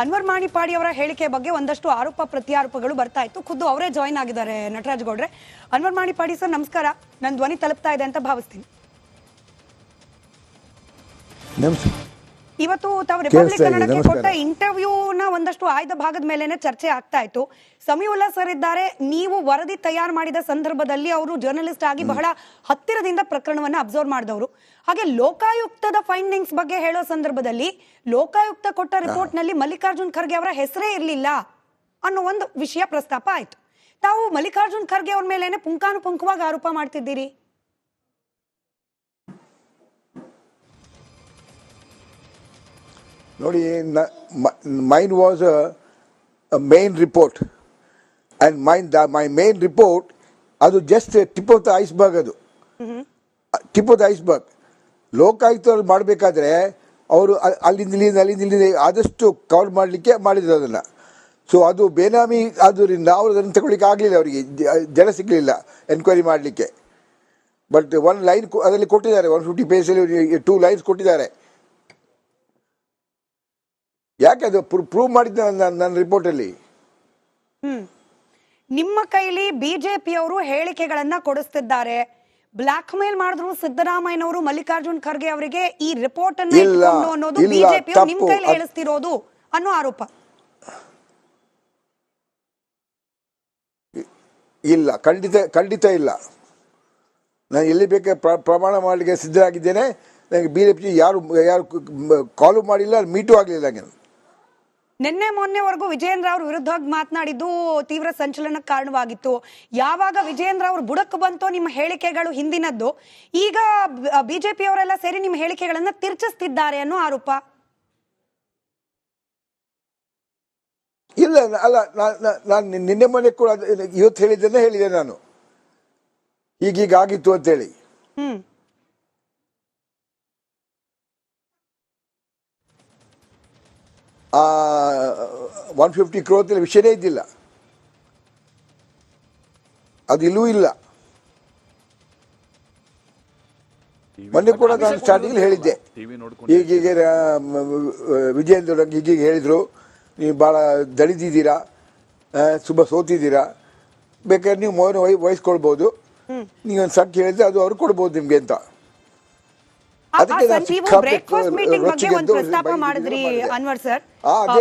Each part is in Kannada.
ಅನ್ವರ್ ಮಾಣಿಪಾಡಿ ಅವರ ಹೇಳಿಕೆ ಬಗ್ಗೆ ಒಂದಷ್ಟು ಆರೋಪ ಪ್ರತ್ಯಾರೋಪಗಳು ಬರ್ತಾ ಇತ್ತು. ಖುದ್ದು ಅವರೇ ಜಾಯಿನ್ ಆಗಿದ್ದಾರೆ ನಟರಾಜ್ ಗೌಡ್ರೆ. ಅನ್ವರ್ ಮಾಣಿಪಾಡಿ ಸರ್ ನಮಸ್ಕಾರ, ನನ್ನ ಧ್ವನಿ ತಲುಪ್ತಾ ಇದೆ ಅಂತ ಭಾವಿಸ್ತೀನಿ. ಇವತ್ತು ತಾವು ರಿಪಬ್ಲಿಕ್ ಕನ್ನಡಕ್ಕೆ ಕೊಟ್ಟ ಇಂಟರ್ವ್ಯೂನ ಒಂದಷ್ಟು ಆಯ್ದ ಭಾಗದ ಮೇಲೆನೆ ಚರ್ಚೆ ಆಗ್ತಾ ಇತ್ತು. ಸಮೀವುಲ್ಲಾ ಸರ್ ಇದ್ದಾರೆ, ನೀವು ವರದಿ ತಯಾರು ಮಾಡಿದ ಸಂದರ್ಭದಲ್ಲಿ ಅವರು ಜರ್ನಲಿಸ್ಟ್ ಆಗಿ ಬಹಳ ಹತ್ತಿರದಿಂದ ಪ್ರಕರಣವನ್ನ ಅಬ್ಸರ್ವ್ ಮಾಡಿದವರು. ಹಾಗೆ ಲೋಕಾಯುಕ್ತದ ಫೈಂಡಿಂಗ್ಸ್ ಬಗ್ಗೆ ಹೇಳೋ ಸಂದರ್ಭದಲ್ಲಿ ಲೋಕಾಯುಕ್ತ ಕೊಟ್ಟ ರಿಪೋರ್ಟ್ ನಲ್ಲಿ ಮಲ್ಲಿಕಾರ್ಜುನ್ ಖರ್ಗೆ ಅವರ ಹೆಸರೇ ಇರಲಿಲ್ಲ ಅನ್ನೋ ಒಂದು ವಿಷಯ ಪ್ರಸ್ತಾಪ ಆಯ್ತು. ತಾವು ಮಲ್ಲಿಕಾರ್ಜುನ್ ಖರ್ಗೆ ಅವ್ರ ಮೇಲೇನೆ ಪುಂಖಾನುಪುಂಖವಾಗಿ ಆರೋಪ ಮಾಡ್ತಿದ್ದೀರಿ. ನೋಡಿ, mine was a main report and my main report ಅದು just tip of the iceberg. ಅದು tip of the iceberg. Lokayukta ಮಾಡಬೇಕಾದ್ರೆ ಅವರು ಅಲ್ಲಿಂದ ಆದಷ್ಟು ಕವರ್ ಮಾಡಲಿಕ್ಕೆ ಮಾಡಿದ್ರು ಅದನ್ನು. ಸೊ ಅದು ಬೇನಾಮಿ ಆದ್ದರಿಂದ ಅವರು ಅದನ್ನು ತಗೊಳ್ಳಿಕ್ಕೆ ಆಗಲಿಲ್ಲ, ಅವರಿಗೆ ಜನ ಸಿಗಲಿಲ್ಲ ಎನ್ಕ್ವೈರಿ ಮಾಡಲಿಕ್ಕೆ. ಬಟ್ ಒನ್ ಲೈನ್ ಅದರಲ್ಲಿ ಕೊಟ್ಟಿದ್ದಾರೆ, 150 ಪೇಜಲ್ಲಿ 2 ಲೈನ್ಸ್ ಕೊಟ್ಟಿದ್ದಾರೆ. ಯಾಕೆ ಅದು ಪ್ರೂವ್ ಮಾಡಿದ್ದ ನನ್ನ ರಿಪೋರ್ಟ್ ಅಲ್ಲಿ. ನಿಮ್ಮ ಕೈಲಿ ಬಿಜೆಪಿ ಅವರು ಹೇಳಿಕೆಗಳನ್ನ ಕೊಡಿಸ್ತಿದ್ದಾರೆ, ಬ್ಲಾಕ್ ಮೇಲ್ ಮಾಡಿದ್ರು ಸಿದ್ದರಾಮಯ್ಯನವರು ಮಲ್ಲಿಕಾರ್ಜುನ್ ಖರ್ಗೆ ಅವರಿಗೆ ಈ ರಿಪೋರ್ಟ್ ಅನ್ನು ಅನ್ನೋದು ಬಿಜೆಪಿ ನಿಮ್ ಕೈಲಿ ಹೇಳಿಸ್ತಿರೋದು ಅನ್ನೋ ಆರೋಪ. ಇಲ್ಲ, ಖಂಡಿತ ಇಲ್ಲ. ನಾನು ಎಲ್ಲಿ ಬೇಕಾದ್ರೆ ಪ್ರಮಾಣ ಮಾಡಲಿಕ್ಕೆ ಸಿದ್ಧರಾಗಿದ್ದೇನೆ. ನನಗೆ ಬಿಜೆಪಿ ಯಾರು ಕಾಲು ಮಾಡಿಲ್ಲ, ಮೀಟು ಆಗಲಿಲ್ಲ. ನಾನು ನಿನ್ನೆ ಮೊನ್ನೆವರೆಗೂ ವಿಜಯೇಂದ್ರ ಅವ್ರ ವಿರುದ್ಧವಾಗಿ ಮಾತನಾಡಿದ್ದು ತೀವ್ರ ಸಂಚಲನಕ್ಕೆ ಕಾರಣವಾಗಿತ್ತು. ಯಾವಾಗ ವಿಜಯೇಂದ್ರ ಅವ್ರ ಬುಡಕ್ಕೆ ಬಂತೋ ನಿಮ್ಮ ಹೇಳಿಕೆಗಳು ಹಿಂದಿನದ್ದು, ಈಗ ಬಿಜೆಪಿ ಅವರೆಲ್ಲ ಸೇರಿ ನಿಮ್ಮ ಹೇಳಿಕೆಗಳನ್ನ ತಿರ್ಚಿಸ್ತಿದ್ದಾರೆ ಅನ್ನೋ ಆರೋಪ. ಇಲ್ಲ, ಅಲ್ಲ, ನಾನು ನಿನ್ನೆ ಮೊನ್ನೆ ಕೂಡ ಇವತ್ತು ಹೇಳಿದೆ ನಾನು, ಹೀಗೀಗಾಗಿತ್ತು ಅಂತೇಳಿ. 150 crore ವಿಷಯನೇ ಇದ್ದಿಲ್ಲ, ಅದು ಇಲ್ಲೂ ಇಲ್ಲ. ಮೊನ್ನೆ ಕೂಡ ನಾನು ಸ್ಟಾರ್ಟಿಂಗ್ ಹೇಳಿದ್ದೆ, ಹೀಗೆ ವಿಜಯೇಂದ್ರ ಹೀಗೆ ಹೇಳಿದ್ರು, ನೀವು ಭಾಳ ದಣಿದಿದ್ದೀರಾ, ತುಂಬ ಸೋತಿದ್ದೀರಾ, ಬೇಕಾದ್ರೆ ನೀವು ಮೌನ ವಹಿಸ್ಕೊಳ್ಬೋದು, ನೀವೊಂದು ಸಂಖ್ಯೆ ಹೇಳಿದ್ರೆ ಅದು ಅವ್ರು ಕೊಡ್ಬೋದು ನಿಮ್ಗೆ ಅಂತ. ಬ್ರೇಕ್ಫಾಸ್ಟ್ ಮೀಟಿಂಗ್ ಬಗ್ಗೆ ಒಂದು ಪ್ರಸ್ತಾಪ ಮಾಡಿದ್ರಿ ಅನ್ವರ್ ಸರ್.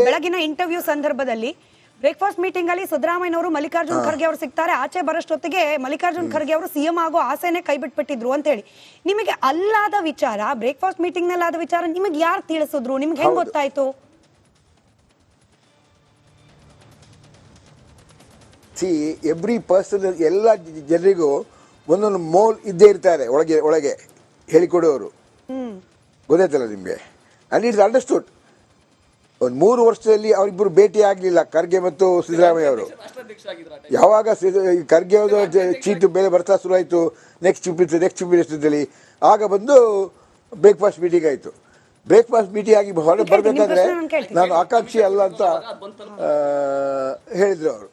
ಬೆಳಗಿನ ಇಂಟರ್ವ್ಯೂ ಸಂದರ್ಭದಲ್ಲಿ ಬ್ರೇಕ್ಫಾಸ್ಟ್ ಮೀಟಿಂಗ್ ಅಲ್ಲಿ ಸಿದ್ದರಾಮಯ್ಯನವರು ಮಲ್ಲಿಕಾರ್ಜುನ್ ಖರ್ಗೆ ಅವರು ಸಿಗ್ತಾರೆ, ಆಚೆ ಬರೋಷ್ಟೊತ್ತಿಗೆ ಮಲ್ಲಿಕಾರ್ಜುನ್ ಖರ್ಗೆ ಅವರು ಸಿಎಂ ಆಗೋ ಆಸೆನೆ ಕೈ ಬಿಟ್ಬಿಟ್ಟಿದ್ರು ಅಂತ ಹೇಳಿ. ನಿಮಗೆ ಅಲ್ಲಾದ ವಿಚಾರ, ಬ್ರೇಕ್ಫಾಸ್ಟ್ ಮೀಟಿಂಗ್ ನಲ್ಲಿ ಆದ ವಿಚಾರ ನಿಮಗೆ ಯಾರು ತಿಳಿಸಿದ್ರು? ನಿಮ್ಗೆ ಹೆಂಗ್ ಗೊತ್ತಾಯ್ತು? ಎವ್ರಿ ಪರ್ಸನ್, ಎಲ್ಲ ಜನರಿಗೂ ಒಂದೊಂದು ಮೋಲ್ ಇದ್ದೇ ಇರ್ತಾರೆ ಒಳಗೆ ಹೇಳಿಕೊಡೋರು, ಗೊತ್ತಾಯ್ತಲ್ಲ ನಿಮ್ಗೆ. And it's understood. ಒಂದು 3 ವರ್ಷದಲ್ಲಿ ಅವರಿಬ್ಬರು ಭೇಟಿ ಆಗಲಿಲ್ಲ, ಖರ್ಗೆ ಮತ್ತು ಸಿದ್ದರಾಮಯ್ಯ ಅವರು. ಯಾವಾಗ ಖರ್ಗೆ ಅವರು ಚೀಟು ಬೆಲೆ ಬರ್ತಾ ಶುರು ಆಯಿತು, ನೆಕ್ಸ್ಟ್ ಚೀಫ್ ಮಿನಿಸ್ಟರ್ದಲ್ಲಿ, ಆಗ ಬಂದು ಬ್ರೇಕ್ಫಾಸ್ಟ್ ಮೀಟಿಂಗ್ ಆಯಿತು. ಬ್ರೇಕ್ಫಾಸ್ಟ್ ಮೀಟಿಂಗ್ ಆಗಿ ಹೊರಗೆ ಬರಬೇಕಾದ್ರೆ ನಾನು ಆಕಾಂಕ್ಷಿ ಅಲ್ಲ ಅಂತ ಹೇಳಿದ್ರು ಅವರು.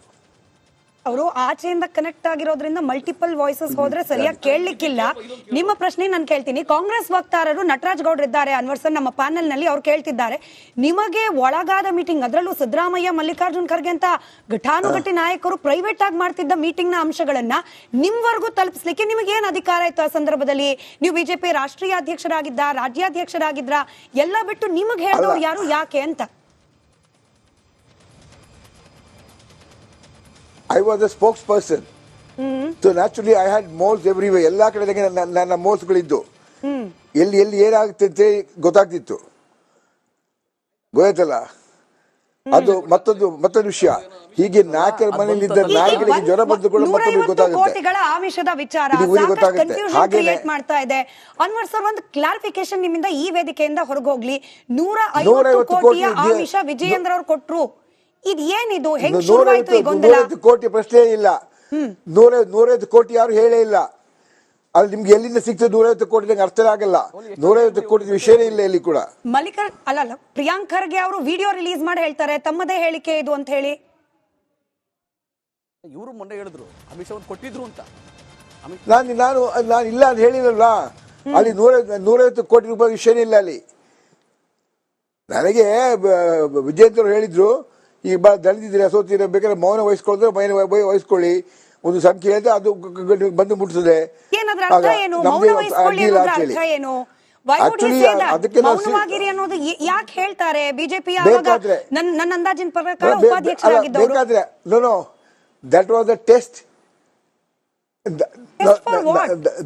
ಅವರು ಆಚೆಯಿಂದ ಕನೆಕ್ಟ್ ಆಗಿರೋದ್ರಿಂದ ಮಲ್ಟಿಪಲ್ ವಾಯ್ಸಸ್ ಹೋದ್ರೆ ಸರಿಯಾಗಿ ಕೇಳಲಿಕ್ಕಿಲ್ಲ. ನಿಮ್ಮ ಪ್ರಶ್ನೆ ನಾನು ಕೇಳ್ತೀನಿ. ಕಾಂಗ್ರೆಸ್ ವಕ್ತಾರರು ನಟರಾಜ್ ಗೌಡ್ರು ಇದ್ದಾರೆ ಅನ್ವರ್ ಸರ್ ನಮ್ಮ ಪ್ಯಾನೆಲ್ ನಲ್ಲಿ, ಅವ್ರು ಕೇಳ್ತಿದ್ದಾರೆ, ನಿಮಗೆ ಒಳಗಾದ ಮೀಟಿಂಗ್, ಅದರಲ್ಲೂ ಸಿದ್ದರಾಮಯ್ಯ ಮಲ್ಲಿಕಾರ್ಜುನ್ ಖರ್ಗೆ ಅಂತ ಘಟಾನುಘಟಿ ನಾಯಕರು ಪ್ರೈವೇಟ್ ಆಗಿ ಮಾಡ್ತಿದ್ದ ಮೀಟಿಂಗ್ ನ ಅಂಶಗಳನ್ನ ನಿಮ್ವರೆಗೂ ತಲುಪಿಸ್ಲಿಕ್ಕೆ ನಿಮಗೆ ಏನ್ ಅಧಿಕಾರ ಇತ್ತು? ಆ ಸಂದರ್ಭದಲ್ಲಿ ನೀವು ಬಿಜೆಪಿ ರಾಷ್ಟ್ರೀಯ ಅಧ್ಯಕ್ಷರಾಗಿದ್ದ, ರಾಜ್ಯಾಧ್ಯಕ್ಷರಾಗಿದ್ರ, ಎಲ್ಲ ಬಿಟ್ಟು ನಿಮಗೆ ಹೇಳಿದವ್ರು ಯಾರು, ಯಾಕೆ ಅಂತ? I was a spokesperson. So naturally I had moles everywhere. ಎಲ್ಲ ಕಡೆ ನನ್ನ ಮೋಲ್ಸ್ಗಳಿದ್ದು, ಎಲ್ಲಿ ಏನಾಗುತ್ತೆ ಅಂತ ಗೊತ್ತಾಗ್ತಿತ್ತು, ಗೊತ್ತಾಯ್ತಲ್ಲ. ಅದು ಮತ್ತೊಂದು ವಿಷಯ. ಹೀಗೆ ನಾಯಕರ ಮನೆಯಲ್ಲಿದ್ದ ನಾಯಕರಿಗೆ ಜ್ವರ ಬಂದುಕೊಂಡು ಮತ್ತೊಬ್ಬರಿಗೆ ಗೊತ್ತಾಗುತ್ತೆ, ಆಮಿಷದ ವಿಚಾರ ಮಾಡ್ತಾ ಇದೆ. ಅನ್ವರ್ ಸರ್, ಒಂದು ಕ್ಲಾರಿಫಿಕೇಶನ್ ನಿಮ್ಮಿಂದ ಈ ವೇದಿಕೆಯಿಂದ ಹೊರಗೋಗ್ಲಿ. 150 ಕೋಟಿಯ ಆಮಿಷ ವಿಜಯೇಂದ್ರ ಅವರು ಕೊಟ್ರು, ಇದು ಏನಿದು? 150 ಕೋಟಿ ಪ್ರಶ್ನೆ ಇಲ್ಲ. 150 ಕೋಟಿ ಯಾರು ಹೇಳೇ ಇಲ್ಲ. ಅದು ನಿಮ್ಗೆ ಎಲ್ಲಿಂದ ಸಿಗ್ತದೆ 150 ಕೋಟಿ? ನಂಗೆ ಅರ್ಥ ಆಗಲ್ಲ. 150 ಕೋಟಿ ವಿಷಯನೇ ಇಲ್ಲ ಎಲ್ಲಿ ಕೂಡ. ಅಲ್ಲ, ಪ್ರಿಯಾಂಕ್ ಖರ್ಗೆ ಅವರು ವಿಡಿಯೋ ರಿಲೀಸ್ ಮಾಡಿ ಹೇಳ್ತಾರೆ, ತಮ್ಮದೇ ಹೇಳಿಕೆ ಇದು ಅಂತ ಹೇಳಿ. ಇವರು ಮೊನ್ನೆ ಹೇಳಿದ್ರು ಅಮಿಷವನ್ನು ಕೊಟ್ಟಿದ್ರು ಅಂತ. ನಾನು ಇಲ್ಲ ಅಂತ ಹೇಳಿರಲ್ಲ. ಅಲ್ಲಿ 150 ಕೋಟಿ ರೂಪಾಯಿ ವಿಷಯನೇ ಇಲ್ಲ ಅಲ್ಲಿ. ನನಗೆ ವಿಜೇಂದ್ರ ಹೇಳಿದ್ರು, ಈಗ ದಣಿದಿದ್ದೀರಾ, ಸೋತಿರ, ಬೇಕಾದ್ರೆ ಮೌನ ವಹಿಸ್ಕೊಳ್ತಾರೆ, ವಹಿಸ್ಕೊಳ್ಳಿ, ಒಂದು ಸಂಖ್ಯೆ ಹೇಳಿದ್ರೆ ಅದು ಬಂದು ಮುಟ್ಟಿಸದೆ. ಏನಾದ್ರ ಅರ್ಥ ಏನು? ಮೌನ ವಹಿಸ್ಕೊಳ್ಳಿ ಅನ್ನೋದ್ರ ಅರ್ಥ ಏನು? ಮೌನವಾಗಿರಿ ಅನ್ನೋದು ಯಾಕೆ ಹೇಳ್ತಾರೆ? ಬಿಜೆಪಿ ನನ್ನ ಅಂದಾಜಿನ ಪ್ರಕಾರ ಉಪಾಧ್ಯಕ್ಷರಾಗಿದ್ದವರು. ಬೇಕಾದ್ರೆ no that was the test.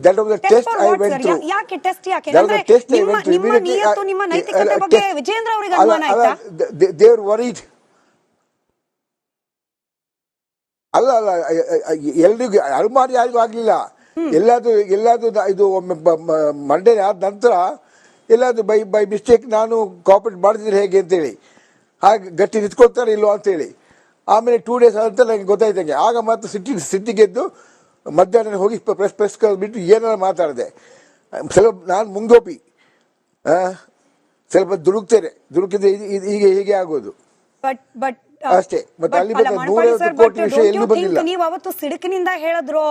That was the test I went through. ಯಾಕೆ ಟೆಸ್ಟ್? ಯಾಕೆ ಅಂದ್ರೆ ನಿಮ್ಮ ನಿಯತ್ತು, ನಿಮ್ಮ ನೈತಿಕತೆ ಬಗ್ಗೆ ವಿಜೇಂದ್ರ ಅವರಿಗೆ ಅನುಮಾನ ಆಯ್ತಾ? They were worried. ಅಲ್ಲ ಎಲ್ರಿಗೂ ಅನುಮಾನ ಯಾರಿಗೂ ಆಗ್ಲಿಲ್ಲ. ಎಲ್ಲಾದ್ರೂ ಇದು ಮಂಡೇ ಆದ ನಂತರ ಎಲ್ಲಾದ್ರೂ ಬೈ ಮಿಸ್ಟೇಕ್ ನಾನು ಕಾಪರೇಟ್ ಮಾಡಿದ್ರೆ ಹೇಗೆ ಅಂತೇಳಿ, ಹಾಗೆ ಗಟ್ಟಿ ನಿಂತ್ಕೊಳ್ತಾರೆ ಇಲ್ವೋ ಅಂತೇಳಿ. ಆಮೇಲೆ 2 days ಆದ ನಂಗೆ ಗೊತ್ತಾಯ್ತಂಗೆ. ಆಗ ಮಾತ್ರ ಸಿಟ್ಟಿಗೆದ್ದು ಮಧ್ಯಾಹ್ನ ಹೋಗಿ ಪ್ರೆಸ್ ಬಿಟ್ಟು ಏನಾರ ಮಾತಾಡಿದೆ. ಸ್ವಲ್ಪ ನಾನು ಮುಂಗೋಪಿ, ಸ್ವಲ್ಪ ದುಡುಕಿದ್ರೆ ಹೀಗೆ ಆಗೋದು ಅಷ್ಟೇ. ಮತ್ತೆ ಅಲ್ಲಿ ಕೋಟಿ ವಿಷಯ ಎಲ್ಲೂ ಬಂದಿಲ್ಲ. ನೀವು ಅವತ್ತು ಸಿಡುಕಿನಿಂದ ಹೇಳಿದ್ರೋ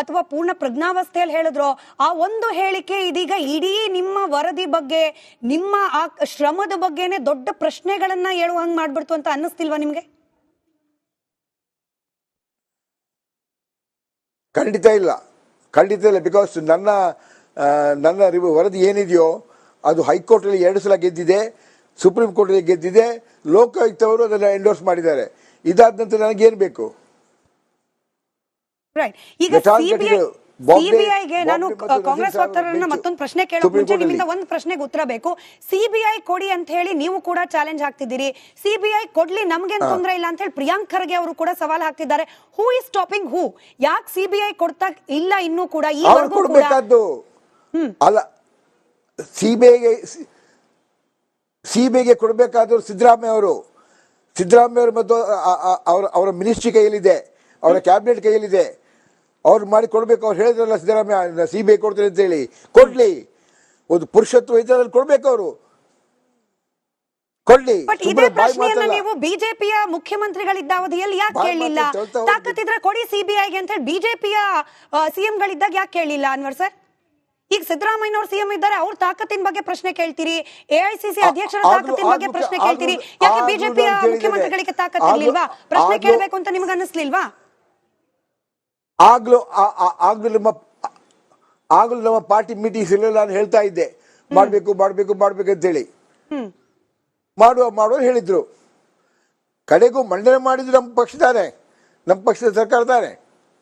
ಅಥವಾ ಪೂರ್ಣ ಪ್ರಜ್ಞಾವಸ್ಥೆಯಲ್ಲಿ ಹೇಳಿದ್ರೋ, ಆ ಒಂದು ಹೇಳಿಕೆ ಇದೀಗ ಇಡೀ ನಿಮ್ಮ ವರದಿ ಬಗ್ಗೆ, ನಿಮ್ಮ ಆ ಶ್ರಮದ ಬಗ್ಗೆನೆ ದೊಡ್ಡ ಪ್ರಶ್ನೆಗಳನ್ನ ಹೇಳುವಂಗ್ ಮಾಡ್ಬಿಡ್ತು ಅಂತ ಅನ್ನಿಸ್ತಿಲ್ವಾ ನಿಮ್ಗೆ? ಖಂಡಿತ ಇಲ್ಲ. ಬಿಕಾಸ್ ನನ್ನ ವರದಿ ಏನಿದೆಯೋ ಅದು ಹೈಕೋರ್ಟಲ್ಲಿ 2 ಸಲ ಗೆದ್ದಿದೆ, ಸುಪ್ರೀಂ ಕೋರ್ಟಲ್ಲಿ ಗೆದ್ದಿದೆ, ಲೋಕಾಯುಕ್ತವರು ಅದನ್ನ ಎಂಡೋರ್ಸ್ ಮಾಡಿದ್ದಾರೆ. ಇದಾದ ನಂತರ ನನಗೇನು ಬೇಕು? ಈಗ ಸಿಬಿಐಗೆ ನಾನು ಕಾಂಗ್ರೆಸ್ ವಕ್ತಾರರನ್ನ ಮತ್ತೊಂದು ಪ್ರಶ್ನೆ ಕೇಳೋಕೆ ಮುಂಚೆ ನಿಮ್ಮಿಂದ ಒಂದು ಪ್ರಶ್ನೆಗೆ ಉತ್ತರ ಬೇಕು. ಸಿಬಿಐ ಕೊಡಿ ಅಂತ ಹೇಳಿ ನೀವು ಕೂಡ ಚಾಲೆಂಜ್ ಹಾಕ್ತಿದ್ದೀರಿ. ಸಿಬಿಐ ಕೊಡ್ಲಿ, ನಮ್ಗೇನ್ ತೊಂದರೆ ಇಲ್ಲ ಅಂತ ಹೇಳಿ ಪ್ರಿಯಾಂಕ್ ಖರ್ಗೆ ಅವರು ಕೂಡ ಸವಾಲ್ ಹಾಕ್ತಿದ್ದಾರೆ. ಹೂ ಇಸ್ ಸ್ಟಾಪಿಂಗ್ ಹೂ? ಯಾಕೆ ಸಿಬಿಐ ಕೊಡ್ತಾ ಇಲ್ಲ ಇನ್ನೂ ಕೂಡ? ಕೊಡ್ಬೇಕಾದ್ದು ಅಲ್ಲ, ಸಿಬಿಐಗೆ ಕೊಡಬೇಕಾದ್ರು ಸಿದ್ದರಾಮಯ್ಯ ಅವರು ಮತ್ತು ಅವರ ಮಿನಿಸ್ಟ್ರಿ ಕೈಯಲ್ಲಿದೆ, ಅವರ ಕ್ಯಾಬಿನೆಟ್ ಕೈಯಲ್ಲಿದೆ. ಅವ್ರು ಮಾಡಿ ಕೊಡ್ಬೇಕು. ಅವ್ರು ಹೇಳಿದ್ರಲ್ಲ ಸಿದ್ದರಾಮಯ್ಯ ಸಿಬಿಐ ಕೊಡ್ತಾರೆ ಅಂತ ಹೇಳಿ, ಕೊಡ್ಲಿ. ಒಂದು ಪುರುಷತ್ವ ಇದ್ರಲ್ಲಿ ಕೊಡ್ಬೇಕು, ಅವರು ಕೊಡ್ಲಿ. ಇದೇ ಪ್ರಶ್ನೆಯನ್ನ ನೀವು ಬಿಜೆಪಿಯ ಮುಖ್ಯಮಂತ್ರಿಗಳಿದ್ದ ಅವಧಿಯಲ್ಲಿ ಯಾಕೆ ಕೇಳಲಿಲ್ಲ? ತಾಕತ್ತಿದ್ರೆ ಕೊಡಿ ಸಿಬಿಐಗೆ ಅಂತ ಹೇಳಿ ಬಿಜೆಪಿಯ ಸಿಎಂಗಳಿದ್ದಾಗ ಯಾಕೆ ಕೇಳಲಿಲ್ಲ ಅನ್ವರ್ ಸರ್? ಈಗ ಸಿದ್ದರಾಮಯ್ಯನವರು ಸಿಎಂ ಇದ್ದಾರೆ, ಅವ್ರ ತಾಕತ್ತಿನ ಬಗ್ಗೆ ಪ್ರಶ್ನೆ ಕೇಳ್ತೀರಿ, ಎಐಸಿಸಿ ಅಧ್ಯಕ್ಷರ ತಾಕತ್ತಿನ ಬಗ್ಗೆ ಪ್ರಶ್ನೆ ಕೇಳ್ತೀರಿ. ಯಾಕೆ ಬಿಜೆಪಿಯ ಮುಖ್ಯಮಂತ್ರಿಗಳಿಗೆ ತಾಕತ್ತಿರ್ಲಿಲ್ವಾ? ಪ್ರಶ್ನೆ ಕೇಳಬೇಕು ಅಂತ ನಿಮ್ಗೆ ಅನ್ನಿಸ್ಲಿಲ್ವಾ? ಆಗ್ಲೂ ನಮ್ಮ ಪಾರ್ಟಿ ಮೀಟಿಂಗ್ಸ್ ಎಲ್ಲ ನಾನು ಹೇಳ್ತಾ ಇದ್ದೆ, ಮಾಡ್ಬೇಕು ಅಂತ ಹೇಳಿ. ಮಾಡುವ ಹೇಳಿದ್ರು. ಕಡೆಗೂ ಮಂಡನೆ ಮಾಡಿದ್ರು ನಮ್ಮ ಪಕ್ಷದ ಸರ್ಕಾರ ತಾನೆ.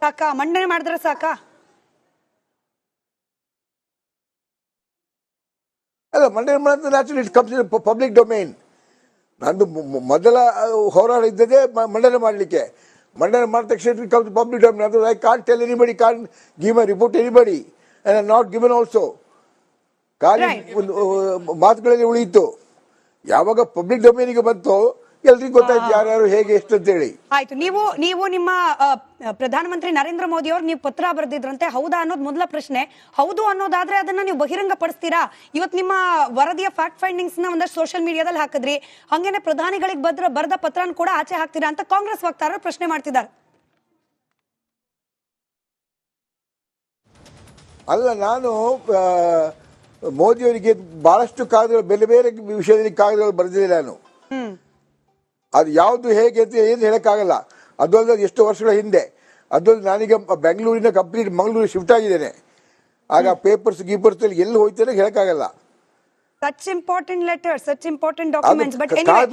ಸಾಕ ಮಂಡನೆ ಮಾಡಿದ್ರೆ ಸಾಕ? ಅಲ್ಲ, ಮಂಡನೆ ಮಾಡಿದ್ರೆ naturally it comes in public domain. ನಂದು ಮೊದಲ ಹೋರಾಟ ಇದ್ದದೇ ಮಂಡನೆ ಮಾಡಲಿಕ್ಕೆ. ಮಂಡನೆ ಮಾಡಿದ ತಕ್ಷಣ it comes public domain. I can't tell anybody, can't give my report anybody, and I not given also. ಖಾಲಿ ಮಾತುಗಳಲ್ಲಿ ಉಳಿಯಿತು. ಯಾವಾಗ ಪಬ್ಲಿಕ್ ಡೊಮೈನಿಗೆ ಬಂತು ಎಲ್ರಿಗೂ ಗೊತ್ತಾಯ್ತು ಯಾರ್ಯಾರು ಹೇಗೆ ಎಷ್ಟು ಅಂತ ಹೇಳಿ. ಆಯ್ತು. ನೀವು ನಿಮ್ಮ ಪ್ರಧಾನಮಂತ್ರಿ ನರೇಂದ್ರ ಮೋದಿ ಅವರು ನೀವು ಪತ್ರ ಬರೆದಿದ್ರಂತೆ, ಹೌದಾ ಅನ್ನೋದು ಮೊದಲ ಪ್ರಶ್ನೆ. ಹೌದು ಅನ್ನೋದಾದ್ರೆ ಅದನ್ನ ನೀವು ಬಹಿರಂಗ ಪಡಿಸ್ತೀರಾ? ಇವತ್ತು ನಿಮ್ಮ ವರದಿಯ ಫ್ಯಾಕ್ಟ್ ಫೈಂಡಿಂಗ್ಸ್ ನ ಒಂದಷ್ಟು ಸೋಷಿಯಲ್ ಮೀಡಿಯಾದಲ್ಲಿ ಹಾಕಿದ್ರಿ, ಹಂಗೇನೆ ಪ್ರಧಾನಿಗಳಿಗೆ ಬರೆದ ಪತ್ರನ ಕೂಡ ಆಚೆ ಹಾಕ್ತೀರಾ ಅಂತ ಕಾಂಗ್ರೆಸ್ ವಕ್ತಾರರು ಪ್ರಶ್ನೆ ಮಾಡ್ತಿದ್ದಾರೆ. ಅಲ್ಲ, ನಾನು ಮೋದಿಯವರಿಗೆ ಬಹಳಷ್ಟು ಕಾಗದಗಳು, ಬೇರೆ ವಿಷಯದಲ್ಲಿ ಕಾಗದಗಳು ಬರೆದಿದೆ ನಾನು. ಅದು ಯಾವುದು ಹೇಗೆ ಅಂತ ಏನು ಹೇಳಕ್ಕಾಗಲ್ಲ. ಅದೊಂದು ಎಷ್ಟು ವರ್ಷಗಳ ಹಿಂದೆ. ಅದೊಂದು ನಾನೀಗ ಬೆಂಗಳೂರಿನ ಕಂಪ್ಲೀಟ್ ಮಂಗಳೂರು ಶಿಫ್ಟ್ ಆಗಿದ್ದೇನೆ. ಆಗ ಪೇಪರ್ಸ್ ಎಲ್ಲಿ ಹೋಯ್ತೇನೆ ಹೇಳಕ್ಕಾಗಲ್ಲ. Such important letters, such important documents, but anyway.